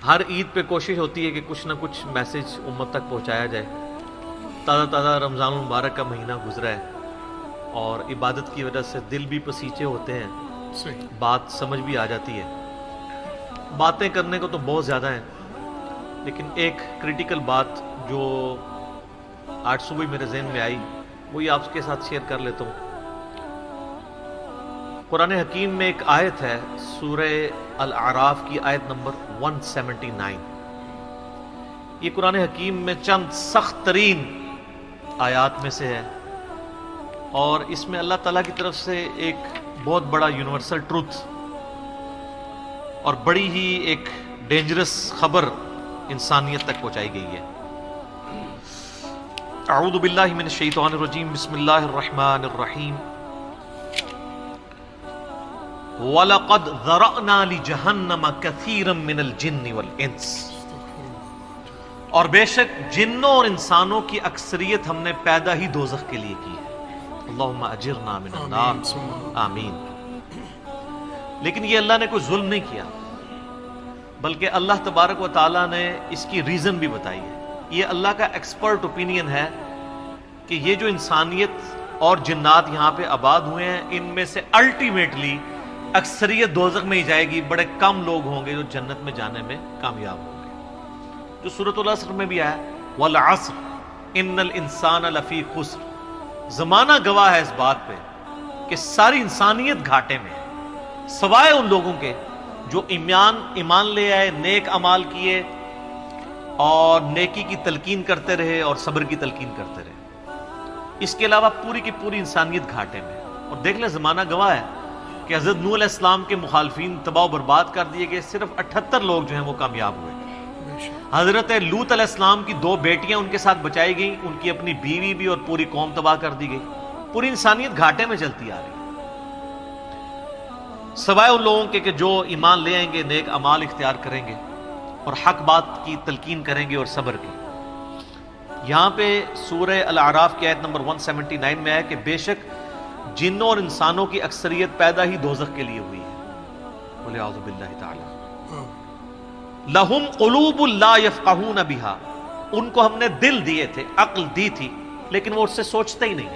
ہر عید پہ کوشش ہوتی ہے کہ کچھ نہ کچھ میسج امت تک پہنچایا جائے۔ تازہ تازہ رمضان المبارک کا مہینہ گزرا ہے اور عبادت کی وجہ سے دل بھی پسیچے ہوتے ہیں، صحیح بات سمجھ بھی آ جاتی ہے۔ باتیں کرنے کو تو بہت زیادہ ہیں، لیکن ایک کریٹیکل بات جو آج صبح میرے ذہن میں آئی وہی آپ کے ساتھ شیئر کر لیتا ہوں۔ قرآن حکیم میں ایک آیت ہے، سورہ الاعراف کی آیت نمبر 179۔ یہ قرآن حکیم میں چند سخت ترین آیات میں سے ہے، اور اس میں اللہ تعالیٰ کی طرف سے ایک بہت بڑا یونیورسل ٹروتھ اور بڑی ہی ایک ڈینجرس خبر انسانیت تک پہنچائی گئی ہے۔ اعوذ باللہ من الشیطان الرجیم، بسم اللہ الرحمن الرحیم۔ وَلَقَدْ ذَرَأْنَا لِجَهَنَّمَ كَثِيرًا مِنَ الْجِنِّ وَالْإِنسِ، اور بے شک جنوں اور انسانوں کی اکثریت ہم نے پیدا ہی دوزخ کے لیے کی ہے۔ اللہم اجرنا من النار، آمین۔ لیکن یہ اللہ نے کوئی ظلم نہیں کیا، بلکہ اللہ تبارک و تعالیٰ نے اس کی ریزن بھی بتائی ہے۔ یہ اللہ کا ایکسپرٹ اوپینین ہے کہ یہ جو انسانیت اور جنات یہاں پہ آباد ہوئے ہیں، ان میں سے الٹیمیٹلی اکثریت دوزخ میں ہی جائے گی، بڑے کم لوگ ہوں گے جو جنت میں جانے میں کامیاب ہوں گے۔ جو سورۃ العصر میں بھی آیا والعصر ان الانسان لفی خسر، زمانہ گواہ ہے اس بات پہ کہ ساری انسانیت گھاٹے میں ہے، سوائے ان لوگوں کے جو ایمان لے آئے، نیک اعمال کیے اور نیکی کی تلقین کرتے رہے اور صبر کی تلقین کرتے رہے۔ اس کے علاوہ پوری کی پوری انسانیت گھاٹے میں ہے۔ اور دیکھ لیں زمانہ گواہ ہے کہ حضرت نوح علیہ السلام کے مخالفین تباہ و برباد کر دیے گئے، صرف 78 لوگ جو ہیں وہ کامیاب ہوئے۔ حضرت لوط علیہ السلام کی 2 بیٹیاں ان کے ساتھ بچائی گئیں، ان کی اپنی بیوی بھی اور پوری قوم تباہ کر دی گئی۔ پوری انسانیت گھاٹے میں چلتی آ رہی ہے، سوائے ان لوگوں کے کہ جو ایمان لے آئیں گے، نیک اعمال اختیار کریں گے اور حق بات کی تلقین کریں گے اور صبر کی۔ یہاں پہ سورہ الاعراف کی آیت نمبر 179 میں ہے کہ بے شک جنوں اور انسانوں کی اکثریت پیدا ہی دوزخ کے لیے ہوئی ہے۔ بولے اعوذ باللہ تعالی۔ لہم قلوب لا یفقہون بہا، ان کو ہم نے دل دیے تھے، عقل دی تھی، لیکن وہ اس سے سوچتے ہی نہیں۔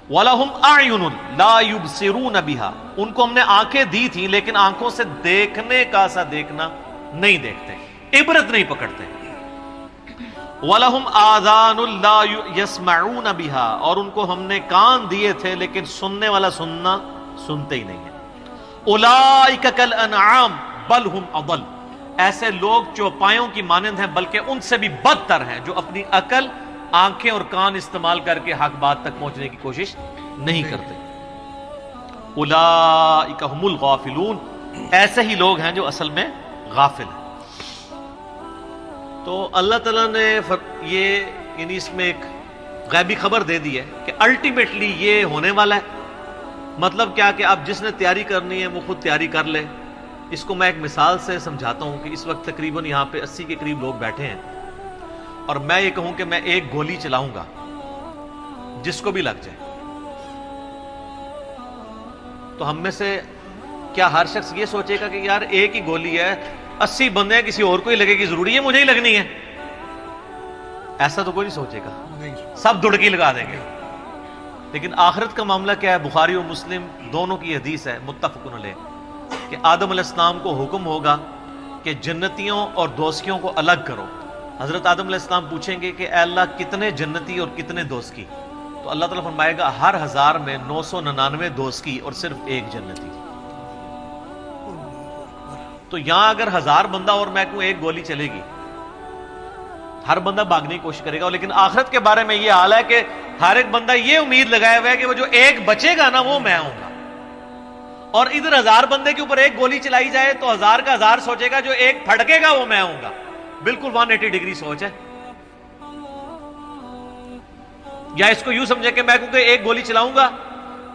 وَلَهُمْ أَعْيُنٌ لَا يُبْصِرُونَ بِهَا، ان کو ہم نے آنکھیں دی تھی لیکن آنکھوں سے دیکھنے کا سا دیکھنا نہیں دیکھتے، عبرت نہیں پکڑتے۔ وَلَهُمْ آذَانٌ لَا يَسْمَعُونَ بِهَا، اور ان کو ہم نے کان دیے تھے لیکن سننے والا سننا سنتے ہی نہیں ہے۔ أُولَئِكَ كَالْأَنْعَامِ بَلْ هُمْ أَضَلُّ، ایسے لوگ چوپایوں کی مانند ہیں بلکہ ان سے بھی بدتر ہیں، جو اپنی عقل، آنکھیں اور کان استعمال کر کے حق بات تک پہنچنے کی کوشش نہیں کرتے۔ اولئک هم الغافلون، ایسے ہی لوگ ہیں جو اصل میں غافل ہیں۔ تو اللہ تعالیٰ نے یہ اس میں ایک غیبی خبر دے دی ہے کہ الٹیمیٹلی یہ ہونے والا ہے۔ مطلب کیا کہ اب جس نے تیاری کرنی ہے وہ خود تیاری کر لے۔ اس کو میں ایک مثال سے سمجھاتا ہوں کہ اس وقت تقریباً یہاں پہ 80 کے قریب لوگ بیٹھے ہیں، اور میں یہ کہوں کہ میں ایک گولی چلاؤں گا، جس کو بھی لگ جائے، تو ہم میں سے کیا ہر شخص یہ سوچے گا کہ یار ایک ہی گولی ہے، 80 بندے ہیں، کسی اور کو ہی لگے گی، ضروری ہے مجھے ہی لگنی ہے؟ ایسا تو کوئی نہیں سوچے گا، سب دڑکی لگا دیں گے۔ لیکن آخرت کا معاملہ کیا ہے؟ بخاری و مسلم دونوں کی حدیث ہے، متفق علیہ، کہ آدم علیہ السلام کو حکم ہوگا کہ جنتیوں اور دوزخیوں کو الگ کرو۔ حضرت آدم علیہ السلام پوچھیں گے کہ اے اللہ کتنے جنتی اور کتنے دوزخی؟ تو اللہ تعالیٰ فرمائے گا ہر 1000 میں 999 دوزخی اور صرف ایک جنتی۔ تو یہاں اگر 1000 بندہ اور میں کہوں ایک گولی چلے گی، ہر بندہ بھاگنے کی کوشش کرے گا، لیکن آخرت کے بارے میں یہ حال ہے کہ ہر ایک بندہ یہ امید لگائے ہوا ہے کہ وہ جو ایک بچے گا نا وہ میں ہوں گا۔ اور ادھر 1000 بندے کے اوپر ایک گولی چلائی جائے تو 1000 کا 1000 سوچے گا جو ایک پھڑکے گا وہ میں ہوں گا۔ بالکل 180 ڈگری سوچ ہے۔ یا اس کو یوں سمجھے کہ میں کیونکہ ایک گولی چلاؤں گا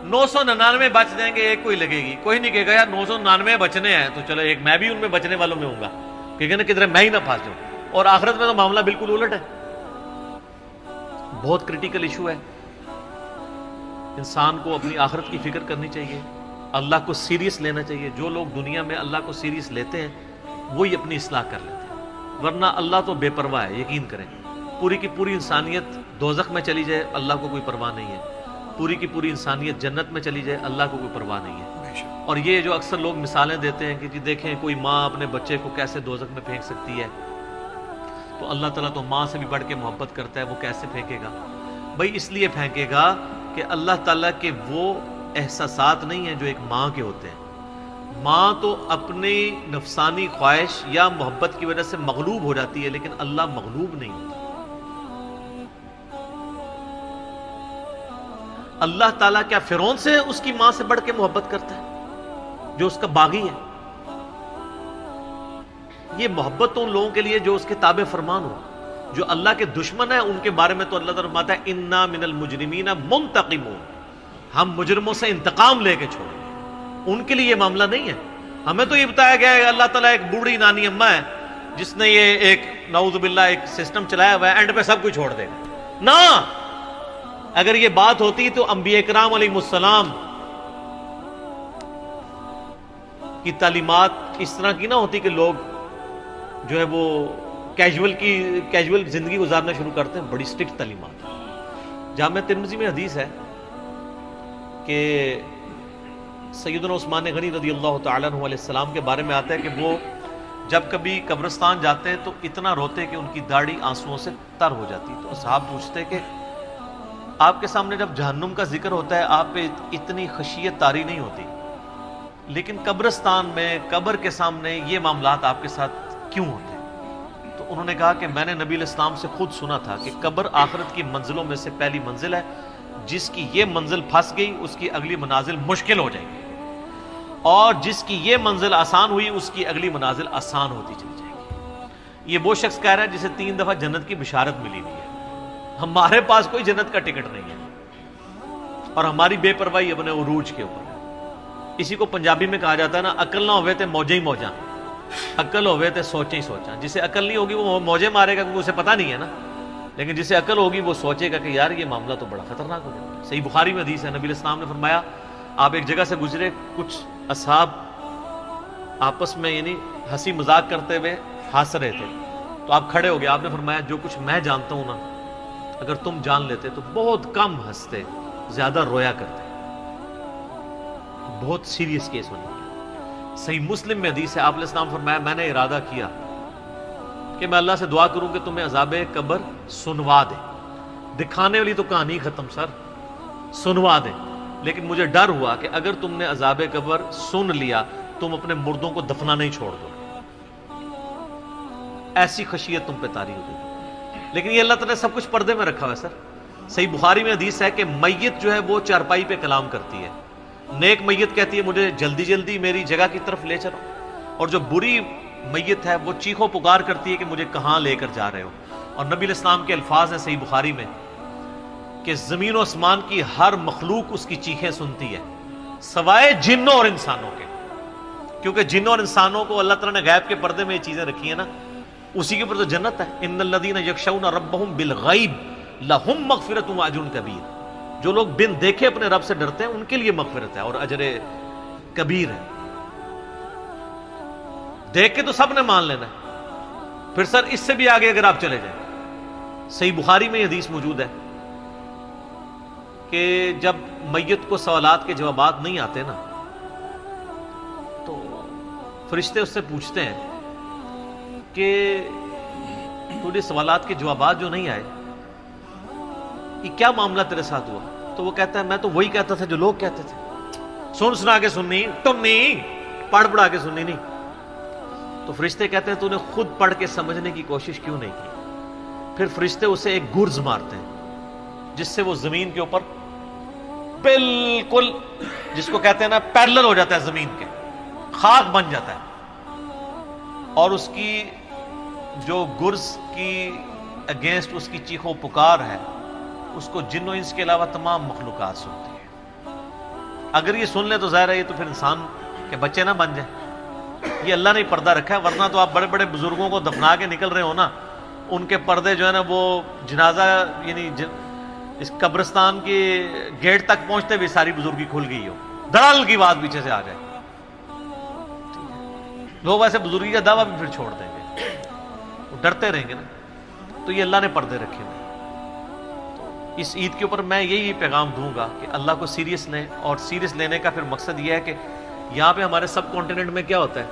999 بچ جائیں گے، ایک کوئی لگے گی، کوئی نہیں کہے گا یار 999 بچنے ہیں تو چلو ایک میں بھی ان میں بچنے والوں میں ہوں گا، کہے نا کدھر میں ہی نہ پھنس جاؤں۔ اور آخرت میں تو معاملہ بالکل الٹ ہے۔ بہت کریٹیکل ایشو ہے، انسان کو اپنی آخرت کی فکر کرنی چاہیے، اللہ کو سیریس لینا چاہیے۔ جو لوگ دنیا میں اللہ کو سیریس لیتے ہیں وہی اپنی اصلاح کر لیتے ہیں، ورنہ اللہ تو بے پرواہ ہے، یقین کریں، پوری کی پوری انسانیت دوزخ میں چلی جائے اللہ کو کوئی پرواہ نہیں ہے، پوری کی پوری انسانیت جنت میں چلی جائے اللہ کو کوئی پرواہ نہیں ہے۔ اور یہ جو اکثر لوگ مثالیں دیتے ہیں کہ جی دیکھیں کوئی ماں اپنے بچے کو کیسے دوزخ میں پھینک سکتی ہے، تو اللہ تعالیٰ تو ماں سے بھی بڑھ کے محبت کرتا ہے، وہ کیسے پھینکے گا؟ بھائی اس لیے پھینکے گا کہ اللہ تعالیٰ کے وہ احساسات نہیں ہیں جو ایک ماں کے ہوتے ہیں۔ ماں تو اپنی نفسانی خواہش یا محبت کی وجہ سے مغلوب ہو جاتی ہے، لیکن اللہ مغلوب نہیں ہوتا۔ اللہ تعالیٰ کیا فرعون سے اس کی ماں سے بڑھ کے محبت کرتا ہے جو اس کا باغی ہے؟ یہ محبت تو ان لوگوں کے لیے جو اس کے تابع فرمان ہو، جو اللہ کے دشمن ہیں ان کے بارے میں تو اللہ تعالیٰ فرماتا ہے انا من المجرمین منتقمون، ہم مجرموں سے انتقام لے کے چھوڑیں گے۔ ان کے لیے یہ معاملہ نہیں ہے۔ ہمیں تو یہ بتایا گیا ہے اللہ تعالیٰ ایک بوڑھی نانی اماں ہے جس نے یہ ایک نعوذ باللہ ایک سسٹم چلایا ہوا ہے، اینڈ پہ سب کچھ چھوڑ دے گا۔ نہ، اگر یہ بات ہوتی تو انبیاء کرام علیہ السلام کی تعلیمات اس طرح کی نہ ہوتی کہ لوگ جو ہے وہ کیجول زندگی گزارنا شروع کرتے ہیں۔ بڑی سٹرکٹ تعلیمات ہیں۔ جامع ترمذی میں حدیث ہے کہ سیدنا عثمان غنی رضی اللہ تعالیٰ عنہ علیہ السلام کے بارے میں آتا ہے کہ وہ جب کبھی قبرستان جاتے ہیں تو اتنا روتے کہ ان کی داڑھی آنسوؤں سے تر ہو جاتی۔ تو صحاب پوچھتے کہ آپ کے سامنے جب جہنم کا ذکر ہوتا ہے آپ پہ اتنی خشیت طاری نہیں ہوتی، لیکن قبرستان میں قبر کے سامنے یہ معاملات آپ کے ساتھ کیوں ہوتے ہیں؟ تو انہوں نے کہا کہ میں نے نبی علیہ السلام سے خود سنا تھا کہ قبر آخرت کی منزلوں میں سے پہلی منزل ہے، جس کی یہ منزل پھنس گئی اس کی اگلی منازل مشکل ہو جائے گی، اور جس کی یہ منزل آسان ہوئی اس کی اگلی منازل آسان ہوتی چلی جائے گی۔ یہ وہ شخص کہہ رہا ہے جسے 3 دفعہ جنت کی بشارت ملی ہوئی ہے۔ ہمارے پاس کوئی جنت کا ٹکٹ نہیں ہے، اور ہماری بے پرواہی اپنے عروج کے اوپر ہے۔ اسی کو پنجابی میں کہا جاتا ہے نا، عقل نہ ہوئے تے موجیں ہی موجاں، عقل ہوئے تے سوچیں ہی سوچاں۔ جسے عقل نہیں ہوگی وہ موجیں مارے گا کیونکہ اسے پتہ نہیں ہے نا، لیکن جسے عقل ہوگی وہ سوچے گا کہ یار یہ معاملہ تو بڑا خطرناک ہو جائے گا۔ صحیح بخاری میں حدیث ہے، نبی علیہ السلام نے فرمایا آپ ایک جگہ سے گزرے، کچھ اصحاب آپس میں یعنی ہنسی مذاق کرتے ہوئے ہنس رہے تھے، تو آپ کھڑے ہو گئے، آپ نے فرمایا جو کچھ میں جانتا ہوں نا اگر تم جان لیتے تو بہت کم ہنستے، زیادہ رویا کرتے۔ بہت سیریس کیس ہونے گیا۔ صحیح مسلم میں حدیث ہے، آپ علیہ السلام فرمایا میں نے ارادہ کیا کہ میں اللہ سے دعا کروں کہ تمہیں عذاب قبر سنوا دے، دکھانے والی تو کہانی ختم سر، سنوا دے، لیکن مجھے ڈر ہوا کہ اگر تم نے عذاب قبر سن لیا تم اپنے مردوں کو دفنا نہیں چھوڑ دو، ایسی خشیت تم پہ طاری ہو گئی۔ لیکن یہ اللہ تعالیٰ نے سب کچھ پردے میں رکھا ہوا ہے سر۔ صحیح بخاری میں حدیث ہے کہ میت جو ہے وہ چارپائی پہ کلام کرتی ہے، نیک میت کہتی ہے مجھے جلدی جلدی میری جگہ کی طرف لے چلو، اور جو بری میت ہے وہ چیخو پکار کرتی ہے کہ مجھے کہاں لے کر جا رہے ہو۔ اور نبی علیہ السلام کے الفاظ ہیں صحیح بخاری میں کہ زمین و آسمان کی ہر مخلوق اس کی چیخیں سنتی ہے سوائے جنوں اور انسانوں کے، کیونکہ جنوں اور انسانوں کو اللہ تعالیٰ نے غیب کے پردے میں یہ چیزیں رکھی ہیں نا، اسی کے اوپر تو جنت ہے۔ ان الذین یخشون ربهم بالغیب لہم مغفرۃ واجر کبیر، جو لوگ بن دیکھے اپنے رب سے ڈرتے ہیں ان کے لیے مغفرت ہے اور اجر کبیر ہے۔ دیکھ کے تو سب نے مان لینا ہے، پھر سر اس سے بھی آگے اگر آپ چلے جائیں، صحیح بخاری میں یہ حدیث موجود ہے کہ جب میت کو سوالات کے جوابات نہیں آتے نا تو فرشتے اس سے پوچھتے ہیں کہ تجھے سوالات کے جوابات جو نہیں آئے یہ کیا معاملہ تیرے ساتھ ہوا؟ تو وہ کہتا ہے میں تو وہی کہتا تھا جو لوگ کہتے تھے، سن سنا کے سننی، تم نہیں پڑھ پڑھا کے سننی نہیں۔ تو فرشتے کہتے ہیں تو نے خود پڑھ کے سمجھنے کی کوشش کیوں نہیں کی؟ پھر فرشتے اسے ایک گرز مارتے ہیں جس سے وہ زمین کے اوپر بالکل، جس کو کہتے ہیں نا پیرلل ہو جاتا ہے، زمین کے خاک بن جاتا ہے، اور اس کی جو گرز کی اگینسٹ اس کی چیخو پکار ہے اس کو جن و انس کے علاوہ تمام مخلوقات سنتی ہے۔ اگر یہ سن لے تو ظاہر ہے یہ تو پھر انسان کے بچے نہ بن جائیں۔ یہ اللہ نے پردہ رکھا ہے، ورنہ تو آپ بڑے بڑے بزرگوں کو دفنا کے نکل رہے ہو نا، ان کے پردے جو ہے نا وہ جنازہ یعنی اس قبرستان کے گیٹ تک پہنچتے ہوئے ساری بزرگی کھل گئی ہو، دڑال کی بات پیچھے سے آ جائے۔ لوگ ایسے بزرگی کا دعویٰ بھی پھر چھوڑ دیں گے، وہ ڈرتے رہیں گے نا. تو یہ اللہ نے پردے رکھے ہوئے. اس عید کے اوپر میں یہی پیغام دوں گا کہ اللہ کو سیریس لیں، اور سیریس لینے کا پھر مقصد یہ ہے کہ یہاں پہ ہمارے سب کانٹیننٹ میں کیا ہوتا ہے،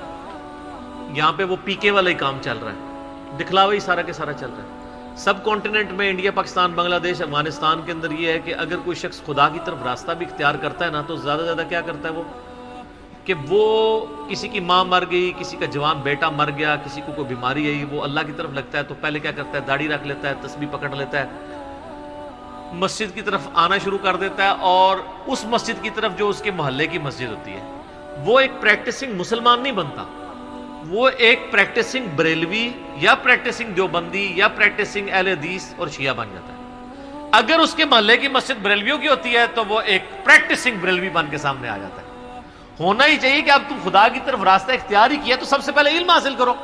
یہاں پہ وہ پی کے والا ہی کام چل رہا ہے، دکھلاوا ہی سارا کے سارا چل رہا ہے. سب کانٹیننٹ میں انڈیا، پاکستان، بنگلہ دیش، افغانستان کے اندر یہ ہے کہ اگر کوئی شخص خدا کی طرف راستہ بھی اختیار کرتا ہے نا تو زیادہ زیادہ کیا کرتا ہے وہ، کہ وہ کسی کی ماں مر گئی، کسی کا جوان بیٹا مر گیا، کسی کو کوئی بیماری آئی، وہ اللہ کی طرف لگتا ہے تو پہلے کیا کرتا ہے، داڑھی رکھ لیتا ہے، تسبیح پکڑ لیتا ہے، مسجد کی طرف آنا شروع کر دیتا ہے، اور اس مسجد کی طرف جو اس کے محلے کی مسجد ہوتی ہے، وہ ایک پریکٹسنگ مسلمان نہیں بنتا، وہ ایک پریکٹسنگ بریلوی یا پریکٹسنگ دیوبندی یا پریکٹسنگ اہل حدیث اور شیعہ بن جاتا ہے. اگر اس کے محلے کی مسجد بریلویوں کی ہوتی ہے تو وہ ایک پریکٹسنگ بریلوی بن کے سامنے آ جاتا ہے. ہونا ہی چاہیے کہ اب تم خدا کی طرف راستہ اختیار ہی کیا تو سب سے پہلے علم حاصل کرو.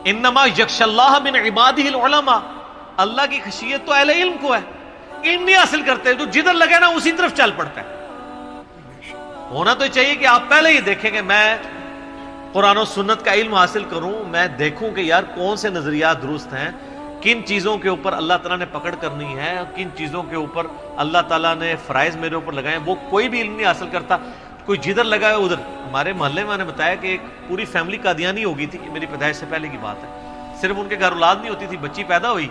انما یخشی اللہ من عبادہ العلماء، اللہ کی خشیت تو اہل علم کو ہے. علم نہیں حاصل کرتے تو جدھر لگے نا اسی طرف چل پڑتا ہے. ہونا تو چاہیے کہ آپ پہلے ہی دیکھیں کہ میں قرآن و سنت کا علم حاصل کروں، میں دیکھوں کہ یار کون سے نظریات درست ہیں، کن چیزوں کے اوپر اللہ تعالیٰ نے پکڑ کرنی ہے، کن چیزوں کے اوپر اللہ تعالیٰ نے فرائض میرے اوپر لگائے ہیں. وہ کوئی بھی علم نہیں حاصل کرتا، کوئی جدھر لگا ہے ادھر. ہمارے محلے میں نے بتایا کہ ایک پوری فیملی قادیانی ہو گئی تھی، میری پیدائش سے پہلے کی بات ہے. صرف ان کے گھر اولاد نہیں ہوتی تھی، بچی پیدا ہوئی،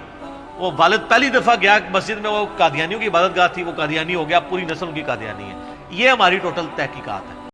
وہ والد پہلی دفعہ گیا مسجد میں، وہ قادیانیوں کی عبادت گاہ تھی، وہ قادیانی ہو گیا، پوری نسل ان کی قادیانی ہے. یہ ہماری ٹوٹل تحقیقات ہے.